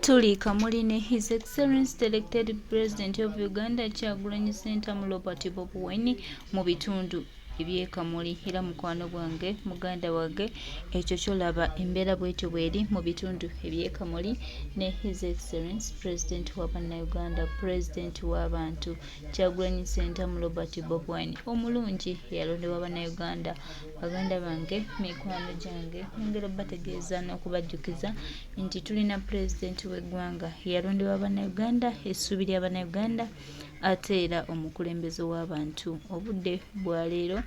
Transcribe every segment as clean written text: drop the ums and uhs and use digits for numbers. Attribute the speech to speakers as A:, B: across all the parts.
A: Tuli Kamuline, His Excellency the elected President of Uganda, Kyagulanyi Ssentamu Robert Bob Wine, mu bitundu eby'e Kamuli. Era mukwano gwange muganda wange ekyo kyolaba embeera bwetyo bweri mu bitundu eby'e Kamuli ne His Excellency President wa Bannayuganda, President w'abantu Kyagulanyi Ssentamu Robert Bob Wine omulungi eyalondebwa Bannayuganda. Baganda bange, mikwano gyange, ngero bategeeza n'okubajjukiza nti tulina President w'eggwanga yalondebwa Bannayuganda, essuubi lya Bannayuganda ate era omukulembeze w'abantu. Obudde bwa leero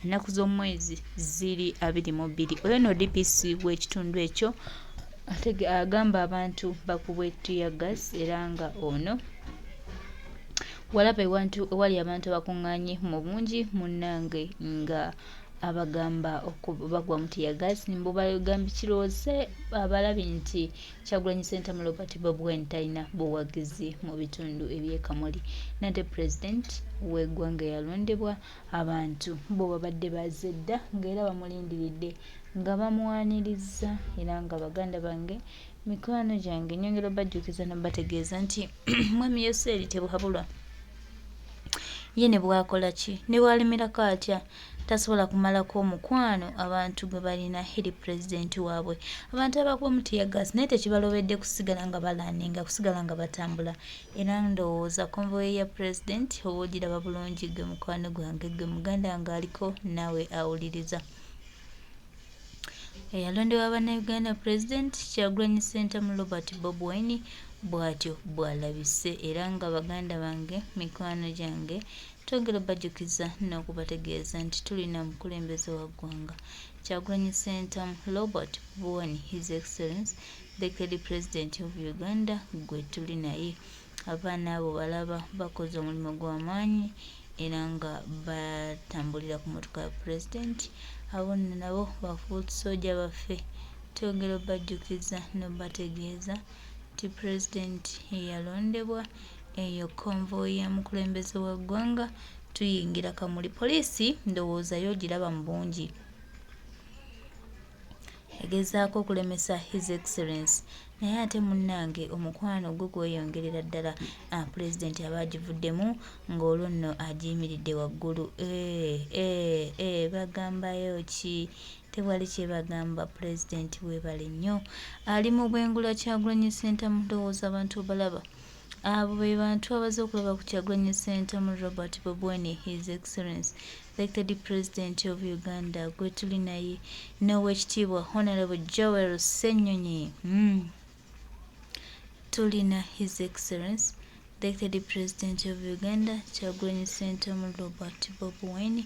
A: ennaku z'omwezi ziri 22. Oyo no DPC w'ekitundu ekyo agamba abantu bakubwe tear gas era nga ono walaba ewali abantu abakuŋŋaanye mu bungi munnange nga abagamba okubagwa mu tear gas nimbo bagamba kirowooze abalabi nti Kyagulanyi Ssentamu Robert Bob Wine talina buwagizi mu bitundu eby'e Kamuli. Nate President w'eggwanga yalondebwa, abantu bo babadde bazze dda ng'era bamulindiridde nga bamuwaaniriza era nga baganda bange, mikwano gyange, nyongera bajjukiza nabategeeza nti mwami Yoseri tebuhabulwa ye ne bwakola ki ne bwalimirako atya tasobola kumalako omukwano abantu gwe balina eri President waabwe. Abantu abakuba mu tear gas naye tekibalobedde kusigala nga balaaninga, kusigala nga batambula. Era ndowooza konvoyi ya President oba ogiraba bulungi gwe mukwano gwange, gwe muganda nga aliko naawe awuliriza. Eyalondebwa Bannayuganda President Kyagulanyi Ssentamu Robert Bob Wine bw'atyo bw'alabise era nga baganda bange, mikwano gyange, twongera bajjukiza n'okubategeeza nti tulina mukulembeze wa ggwanga Kyagulanyi Ssentamu Robert Bob Wine, His Excellency the elected President of Uganda, gwe tuli naye. Abaana abo balaba bakoze omulimu gw'amaanyi era nga batambulira ku motoka ya President. Abo nabo bafuuti soja baffe. Twongera bajjukiza n'obategeeza nti President eyalondebwa eyo konvoyi ya mukulembeze wa ggwanga tuyingira Kamuli. Poliisi ndowooza y'ogiraba mu bungi egezaako okulemesa His Excellency naye ate munnange omukwano gwe gweyongerera ddala. President aba agivuddemu ng'olwo nno agiyimiridde waggulu. Bagambayo ki? Tewali kye bagamba. President weebale nnyo, ali mu bwengula Kyagulanyi Ssentamu. Ndowooza abantu balaba abo be bantu abaze okulaba ku Kyagulanyi Ssentamu Robert Bob Wine, His Excellency elected President of Uganda, gwe tuli naye n'owekitiibwa Honorable Joel Ssenyonyi. Tulina His Excellency the elected President of Uganda Kyagulanyi Ssentamu Robert Bob Wine,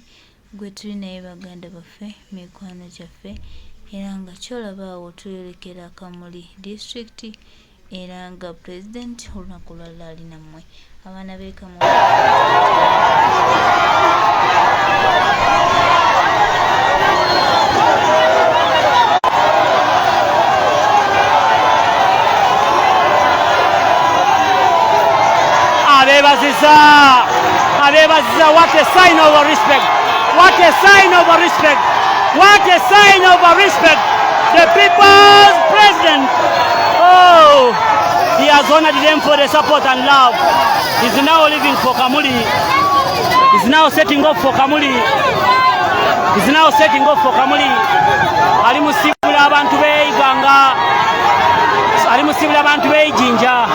A: gwe tuli naye baganda baffe, mikwano gyaffe, era nga kyolaba awo tuyolekera Kamuli District era nga President olunaku lwalala ali nammwe abaana b'e Kamuli.
B: Abebaziza, what a sign of respect, what a sign of respect, what a sign of respect. The people's president, oh, he has honored them for the support and love. He's now living for Kamuli. He's now setting off for Kamuli. He's now setting off for Kamuli. Ali musibula abantu beiganga, ali musibula abantu beijinja.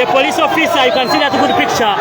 B: Police officer, you can see that good picture.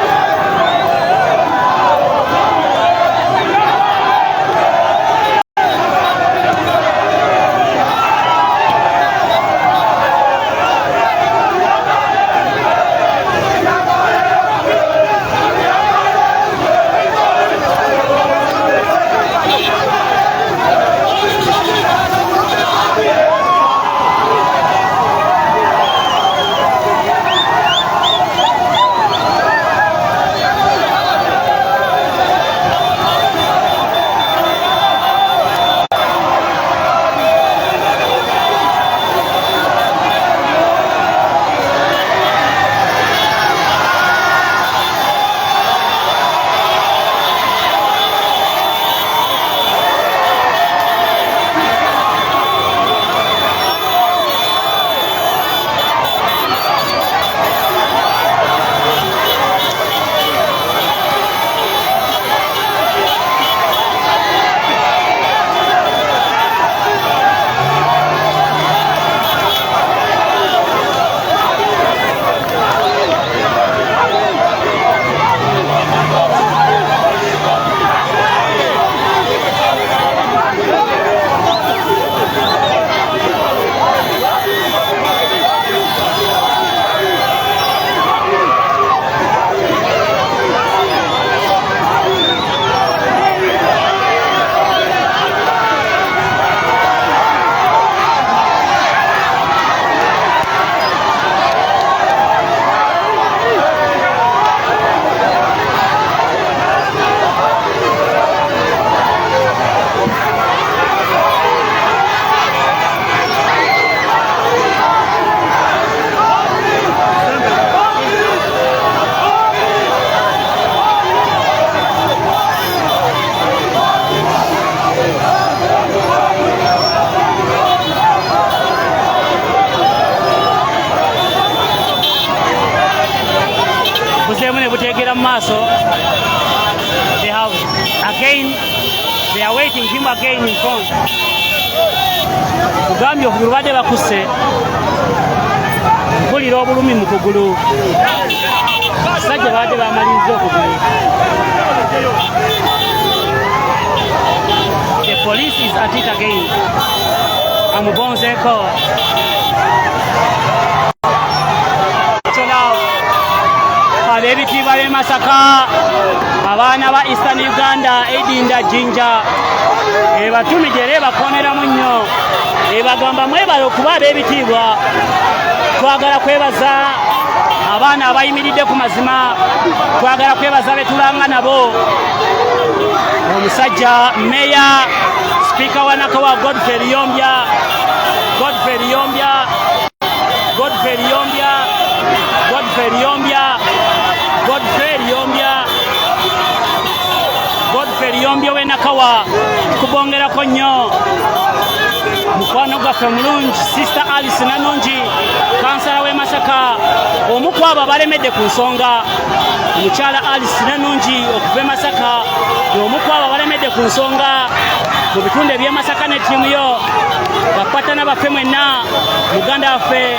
B: maaso. They are waiting him again in front. Kugambye okugulu badde bakusse mpulira obulumi mu kugulu. Sajja badde bamaliriza okugulu. The police is at it again. Amubonzeeko. Ab'ebitiibwa b'e Masaka, abaana ba Eastern Uganda, Edinda Jinja, ebatumije era ebakooneramu nnyo, ebagamba mwebale okuba ab'ebitiibwa. Twagala kwebaza abaana abayimiridde ku mazima, twagala kwebaza betulanga nabo. Omusajja Meya Sipiika wa Nakawa Godfrey Lyombya, Godfrey Lyombya, Godfrey Lyombya, Godfrey Lyombya, Godfrey Lyombya, Godfrey Lyombya w'e Nakawa, kubongerako nnyo mukwano gwaffe mulungi Sister Alice Nanungi, kansala w'e Masaka, omu ku abo abalemedde ku nsonga. Omukyala Alice Nanungi okuva e Masaka y'omu ku abo abalemedde ku nsonga mu bitundu eby'e Masaka ne ttiimu yo. Bakwatana baffe mwenna, muganda waffe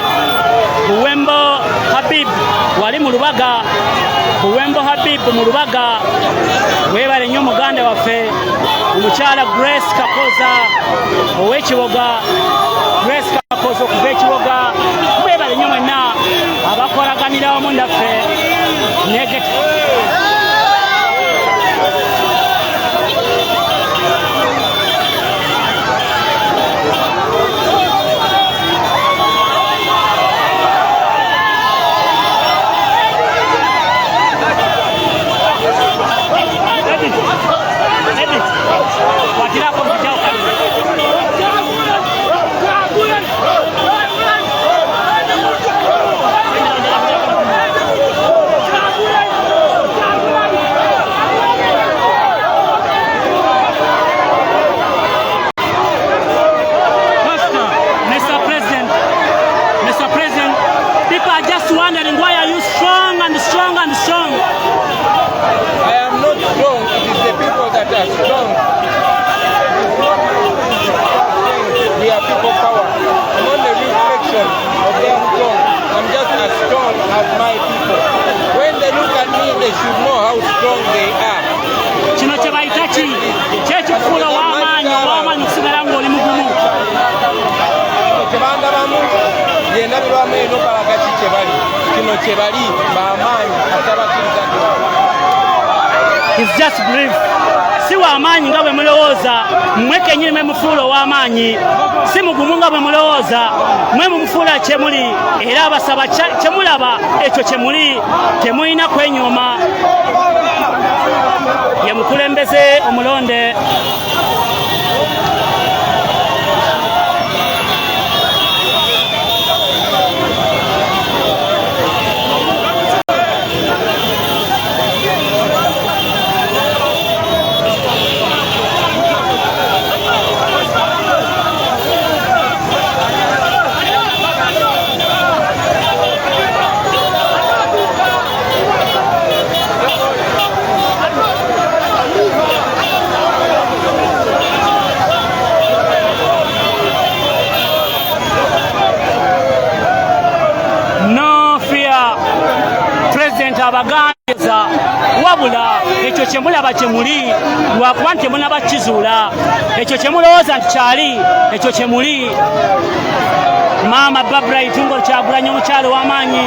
B: Buwembo Habib wali mu Lubaga, Buwembo Habib mu Lubaga, weebale nnyo muganda waffe omukyala Grace Kakoza ow'Ekiboga, Grace Kakoza okuva Ekiboga, weebale nnyo mwenna abakolaganira wamu naffe kino kye bayita ki kyekikufuula ow'amaanyi okusigala ng'oli mugumu.
C: Tebandabamu yendabirwamu eno balagaki kye bali, kino kye bali b'amaanyi atabakkiriza ndi wamu.
B: He's just brief. Si w'amaanyi nga bwe mulowooza, mmwe kennyini mwe mufuula ow'amaanyi. Si mugumu nga bwe mulowooza, mmwe mumufuula kye muli, era abasaba kye mulaba ekyo kye muli, temulina kwenyooma. Ye mukulembeze omulonde. Abaganza wabula ekyo kye mulaba kye muli lwakuba nti temunaba kizuula, ekyo kye mulowooza nti kyali ekyo kye muli. Maama Barbara Itungo Kyagulanyi omukyalo w'amaanyi.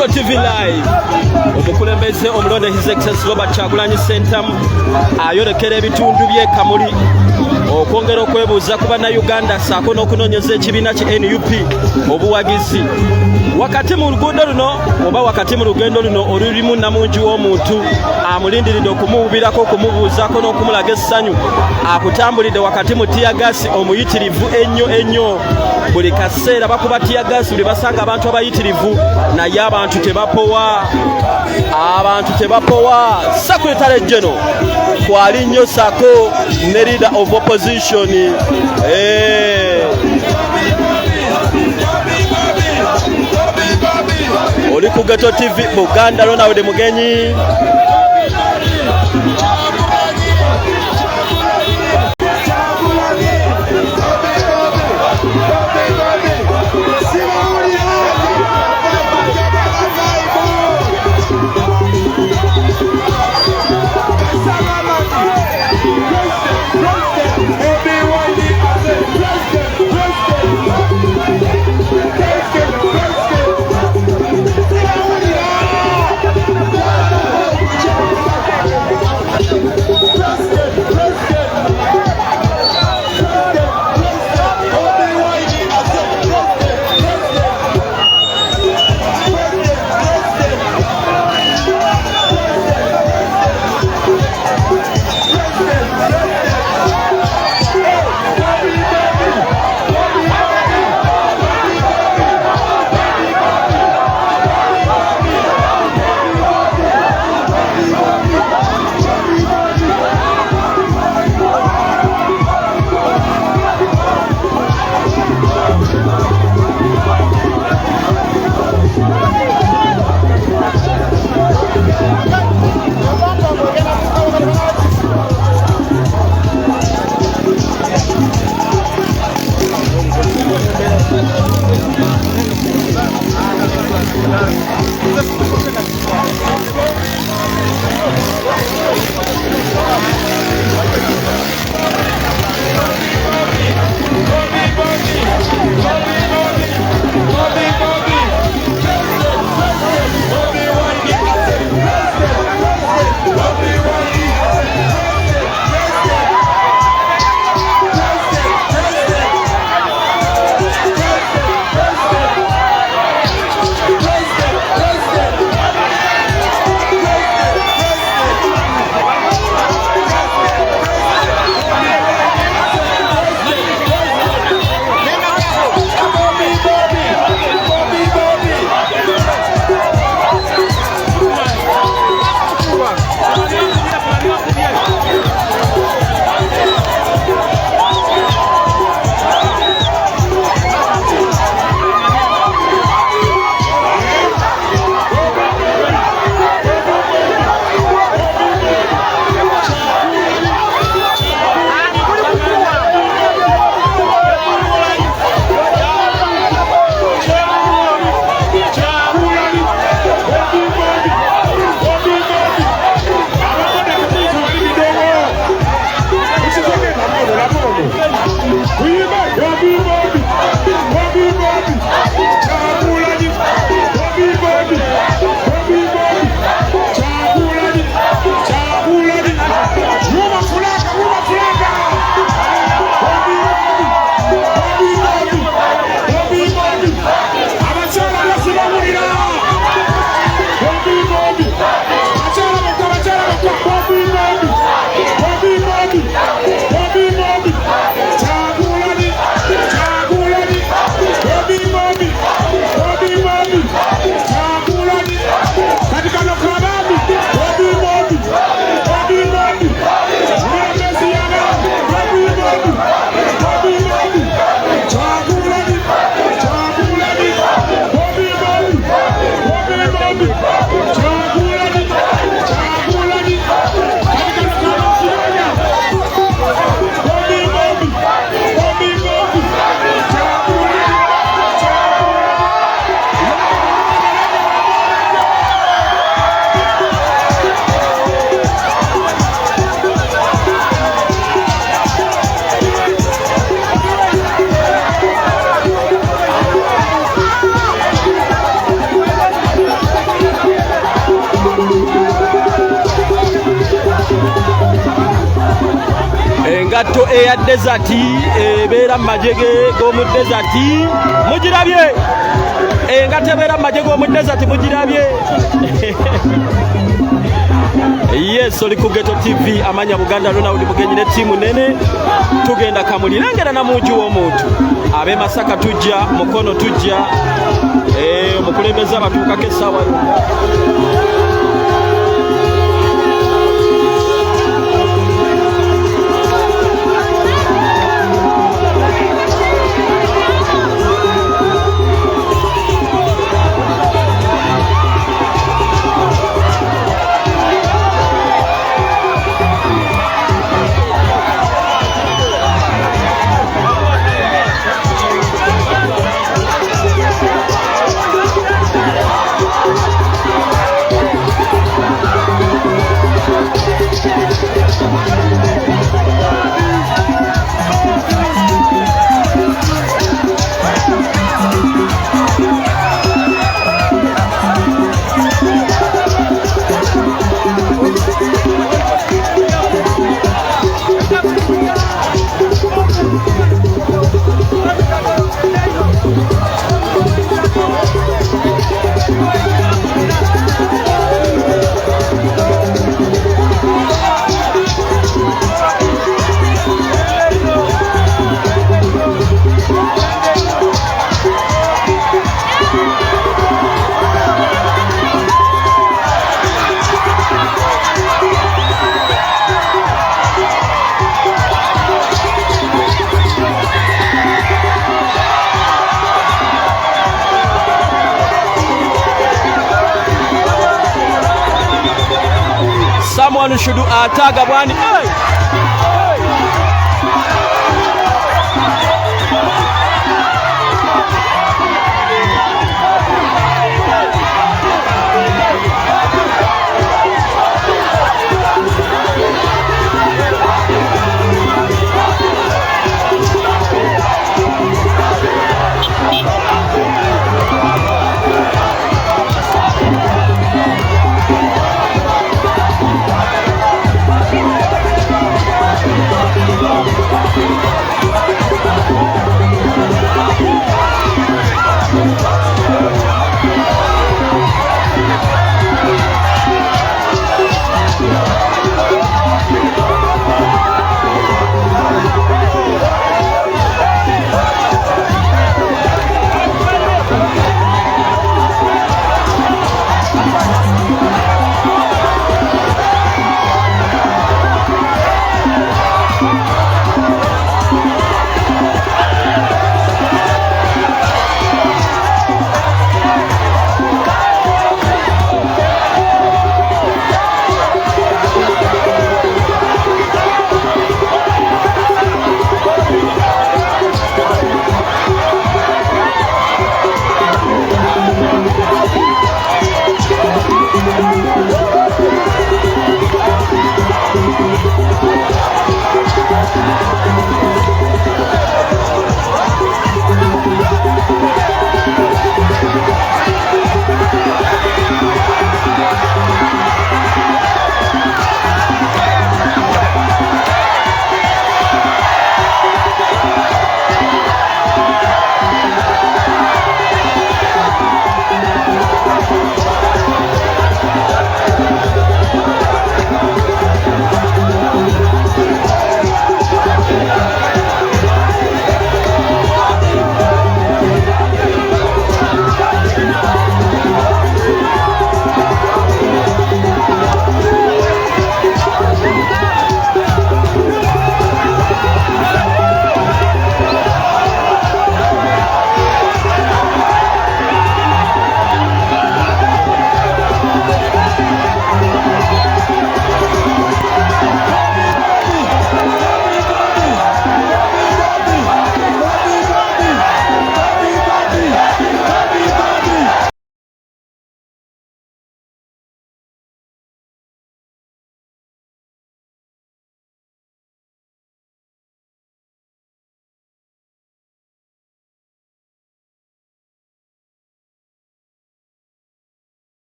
D: Mugeto TV Live. Omukulembeze omulonde His Excellency Robert Kyagulanyi Ssentamu ayolekera ebitundu by'e Kamuli okwongera okwebuuza ku bannayuganda ssaako n'okunoonyeza ekibiina ki NUP obuwagizi wakati mu luguudo luno oba wakati mu lugendo luno olulimu namungi w'omuntu amulindiridde okumuwubirako okumubuuzaako n'okumulaga essanyu akutambulidde wakati mu tiyagasi omuyitirivu ennyo buli kaseera bakuba tiyagasi buli basanga abantu abayitirivu naye abantu tebapowa Secretary General kwali nnyo sako ne leader of opposition oli ku Mugeto TV Buganda Ronald Mugenyi. engatto eya desert ebeera mu magye g'omu desert mugirabye engatto ebeera mu magye g'omu desert mugirabye yes oli ku Ghetto TV amanya Buganda Ronald Mugenyi ne tiimu nene tugenda Kamuli lengera na muju w'omuntu abe Masaka tujja Mukono tujja omukulembeze abatuukako essaawa yonna Someone should attack Abwani.